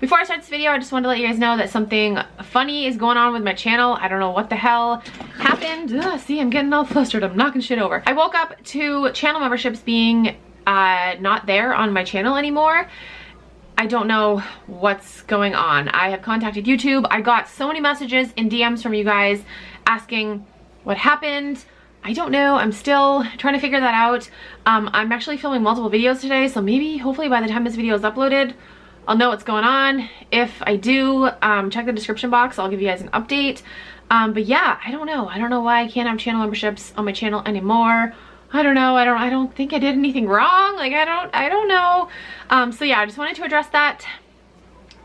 Before I start this video, I just wanted to let you guys know that something funny is going on with my channel. I don't know what the hell happened. See, I'm getting all flustered. I'm knocking shit over. I woke up to channel memberships being not there on my channel anymore. I don't know what's going on. I have contacted YouTube. I got so many messages and DMs from you guys asking what happened. I don't know. I'm still trying to figure that out. I'm actually filming multiple videos today, so maybe, hopefully by the time this video is uploaded, I'll know what's going on. If I do, check the description box. I'll give you guys an update. But yeah, I don't know. I don't know why I can't have channel memberships on my channel anymore. I don't know. I don't think I did anything wrong. Like, I don't know. So yeah, I just wanted to address that.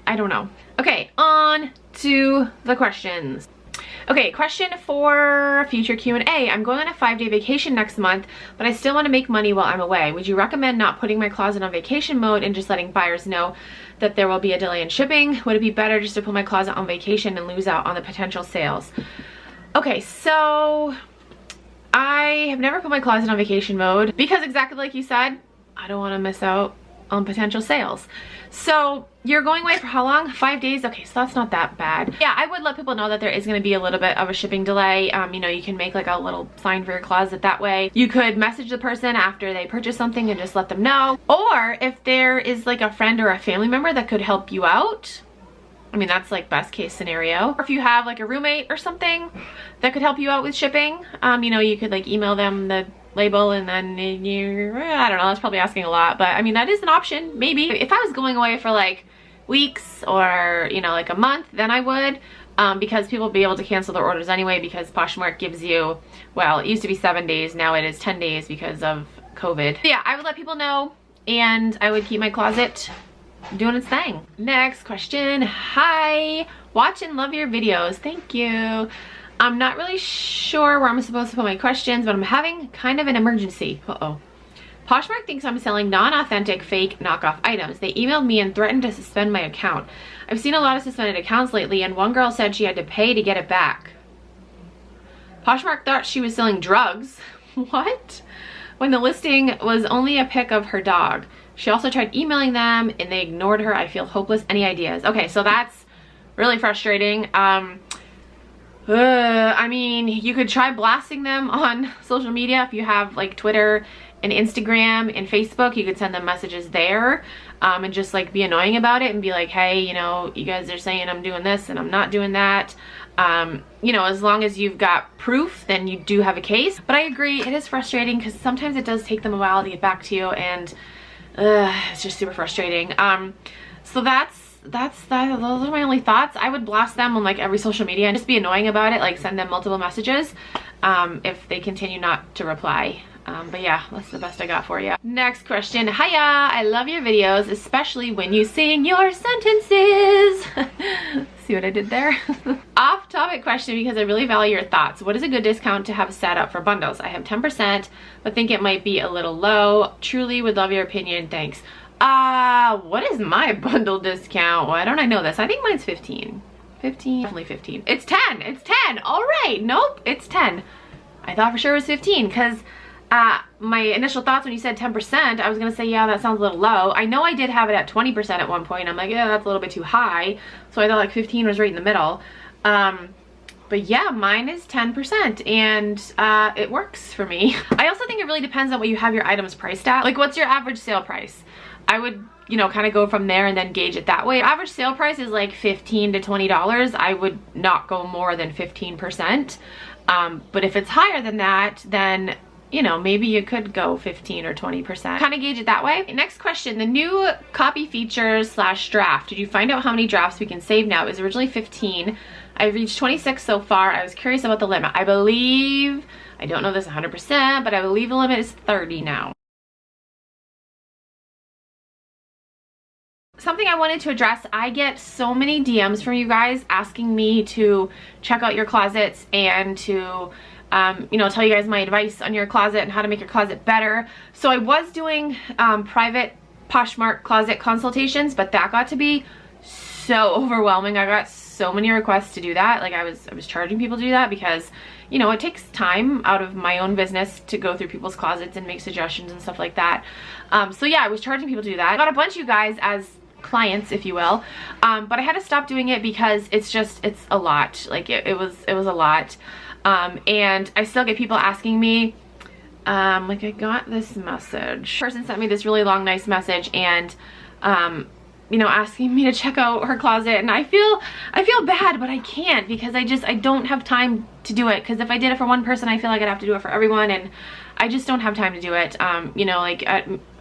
I don't know. Okay, on to the questions. Okay, question for future Q&A. I'm going on a 5-day vacation next month, but I still want to make money while I'm away. Would you recommend not putting my closet on vacation mode and just letting buyers know that there will be a delay in shipping? Would it be better just to put my closet on vacation and lose out on the potential sales? Okay, so I have never put my closet on vacation mode because exactly like you said, I don't want to miss out on potential sales. So you're going away for how long? 5 days? Okay, so that's not that bad. Yeah, I would let people know that there is going to be a little bit of a shipping delay. You know, you can make like a little sign for your closet that way. You could message the person after they purchase something and just let them know. Or if there is like a friend or a family member that could help you out, I mean, that's like best case scenario. Or if you have like a roommate or something that could help you out with shipping, you know, you could like email them the label and then you, I don't know, that's probably asking a lot, but I mean, that is an option, maybe. If I was going away for like weeks or, you know, like a month, then I would, because people will be able to cancel their orders anyway, because Poshmark gives you, well, it used to be 7 days, now it is 10 days because of COVID. So yeah, I would let people know, and I would keep my closet doing its thing. Next question. Hi, watch and love your videos. Thank you. I'm not really sure where I'm supposed to put my questions, but I'm having kind of an emergency. Poshmark thinks I'm selling non-authentic, fake, knockoff items. They emailed me and threatened to suspend my account. I've seen a lot of suspended accounts lately, and one girl said she had to pay to get it back. Poshmark thought she was selling drugs. What? When the listing was only a pic of her dog. She also tried emailing them and they ignored her. I feel hopeless. Any ideas? Okay, so that's really frustrating. I mean, you could try blasting them on social media. If you have like Twitter and Instagram and Facebook, you could send them messages there, and just like be annoying about it and be like, hey, you know, you guys are saying I'm doing this and I'm not doing that. You know, as long as you've got proof, then you do have a case. But I agree, it is frustrating because sometimes it does take them a while to get back to you, and it's just super frustrating. So those are my only thoughts. I would blast them on like every social media and just be annoying about it, like send them multiple messages if they continue not to reply. But yeah, that's the best I got for you. Next question. Hiya, I love your videos, especially when you sing your sentences. See what I did there? Off topic question, because I really value your thoughts. What is a good discount to have set up for bundles? I have 10%, but think it might be a little low. Truly would love your opinion. Thanks. What is my bundle discount? Why don't I know this? I think mine's 15. 15, definitely 15. It's 10, it's 10. All right, nope, it's 10. I thought for sure it was 15 because my initial thoughts when you said 10%, I was gonna say, yeah, that sounds a little low. I know I did have it at 20% at one point. I'm like, yeah, that's a little bit too high. So I thought like 15 was right in the middle. But yeah, mine is 10% and it works for me. I also think it really depends on what you have your items priced at. Like, what's your average sale price? I would, you know, kind of go from there and then gauge it that way. Average sale price is like $15 to $20. I would not go more than 15%. But if it's higher than that, then, you know, maybe you could go 15 or 20%. Kind of gauge it that way. Next question, the new copy features / draft. Did you find out how many drafts we can save now? It was originally 15. I've reached 26 so far. I was curious about the limit. I believe, I don't know this 100%, but I believe the limit is 30 now. Something I wanted to address, I get so many DMs from you guys asking me to check out your closets and to you know, tell you guys my advice on your closet and how to make your closet better. So I was doing private Poshmark closet consultations, but that got to be so overwhelming. I got so many requests to do that. Like I was charging people to do that because, you know, it takes time out of my own business to go through people's closets and make suggestions and stuff like that. So yeah, I was charging people to do that. I got a bunch of you guys as clients, if you will. But I had to stop doing it because it's a lot. Like it was a lot. And I still get people asking me, like I got this message. The person sent me this really long, nice message and, you know, asking me to check out her closet, and I feel bad, but I can't because I don't have time to do it. Because if I did it for one person, I feel like I'd have to do it for everyone, and I just don't have time to do it. You know, like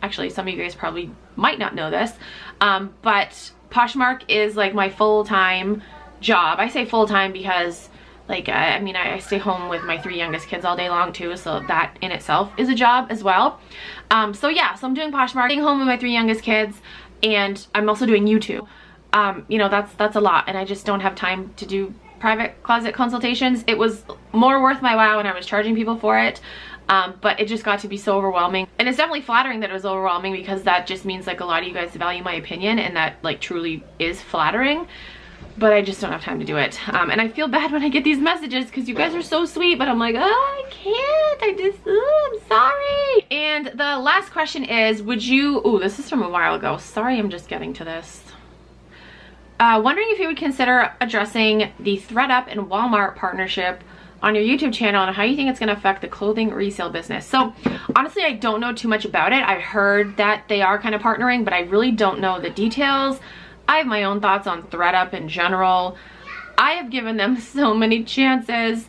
actually some of you guys probably might not know this, but Poshmark is like my full-time job. I say full-time because like, I mean, I stay home with my 3 youngest kids all day long too, so that in itself is a job as well. So yeah, so I'm doing Poshmark, staying home with my 3 youngest kids, and I'm also doing YouTube. You know, that's a lot, and I just don't have time to do private closet consultations. It was more worth my while when I was charging people for it, but it just got to be so overwhelming. And it's definitely flattering that it was overwhelming because that just means like a lot of you guys value my opinion, and that like truly is flattering. But I just don't have time to do it. And I feel bad when I get these messages because you guys are so sweet, but I'm like, oh, I can't, I'm sorry. And the last question is, would you, oh, this is from a while ago. Sorry, I'm just getting to this. Wondering if you would consider addressing the ThredUp and Walmart partnership on your YouTube channel and how you think it's gonna affect the clothing resale business. So honestly, I don't know too much about it. I heard that they are kind of partnering, but I really don't know the details. I have my own thoughts on ThredUp in general. I have given them so many chances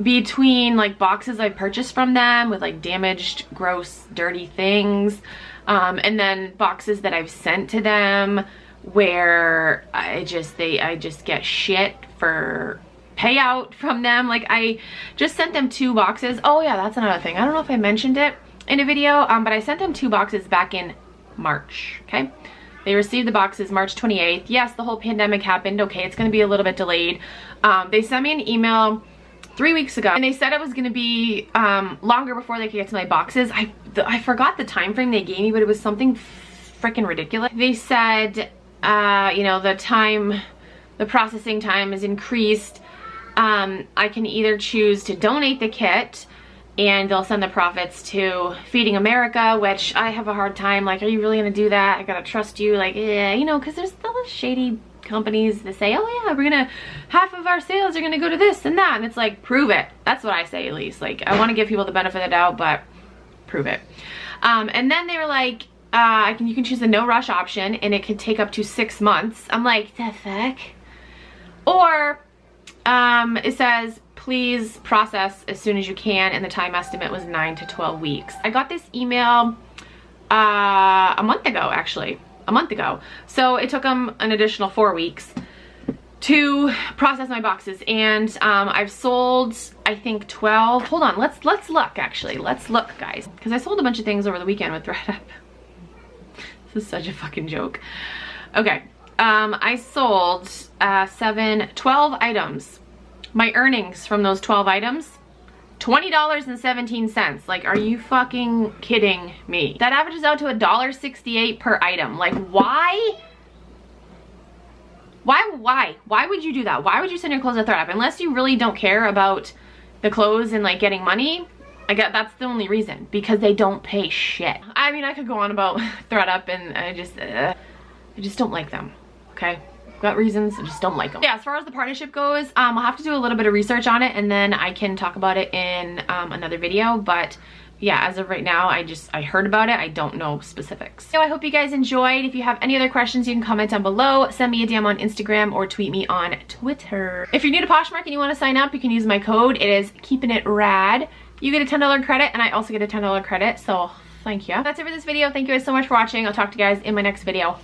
between like boxes I've purchased from them with like damaged, gross, dirty things, and then boxes that I've sent to them where I just get shit for payout from them. Like I just sent them 2 boxes. Oh yeah, that's another thing. I don't know if I mentioned it in a video, but I sent them 2 boxes back in March, okay? They received the boxes March 28th. Yes, the whole pandemic happened. Okay, it's gonna be a little bit delayed. They sent me an email 3 weeks ago, and they said it was gonna be longer before they could get to my boxes. I forgot the time frame they gave me, but it was something freaking ridiculous. They said, you know, the processing time is increased. I can either choose to donate the kit, and they'll send the profits to Feeding America, which I have a hard time. Like, are you really gonna do that? I gotta trust you. Like, yeah, you know, because there's those shady companies that say, oh yeah, we're gonna, half of our sales are gonna go to this and that. And it's like, prove it. That's what I say, at least. Like, I wanna give people the benefit of the doubt, but prove it. And then they were like, you can choose the no rush option, and it could take up to 6 months. I'm like, the fuck? Or, it says, please process as soon as you can, and the time estimate was 9 to 12 weeks. I got this email a month ago, actually. A month ago. So it took them an additional 4 weeks to process my boxes, and I've sold, I think, 12. Hold on, let's look, actually. Let's look, guys. Because I sold a bunch of things over the weekend with ThredUp. This is such a fucking joke. Okay, I sold 12 items. My earnings from those 12 items, $20.17. Like, are you fucking kidding me? That averages out to $1.68 per item. Like, why? Why would you do that? Why would you send your clothes to ThredUp? Unless you really don't care about the clothes and like getting money. I guess that's the only reason, because they don't pay shit. I mean, I could go on about ThredUp, and I just don't like them, okay? Got reasons, I just don't like them. Yeah, as far as the partnership goes, I'll have to do a little bit of research on it, and then I can talk about it in another video. But yeah, as of right now, I heard about it. I don't know specifics. So I hope you guys enjoyed. If you have any other questions, you can comment down below, send me a DM on Instagram, or tweet me on Twitter. If you're new to Poshmark and you want to sign up, you can use my code. It is KeepinItRad. You get a $10 credit, and I also get a $10 credit, so thank you. That's it for this video. Thank you guys so much for watching. I'll talk to you guys in my next video.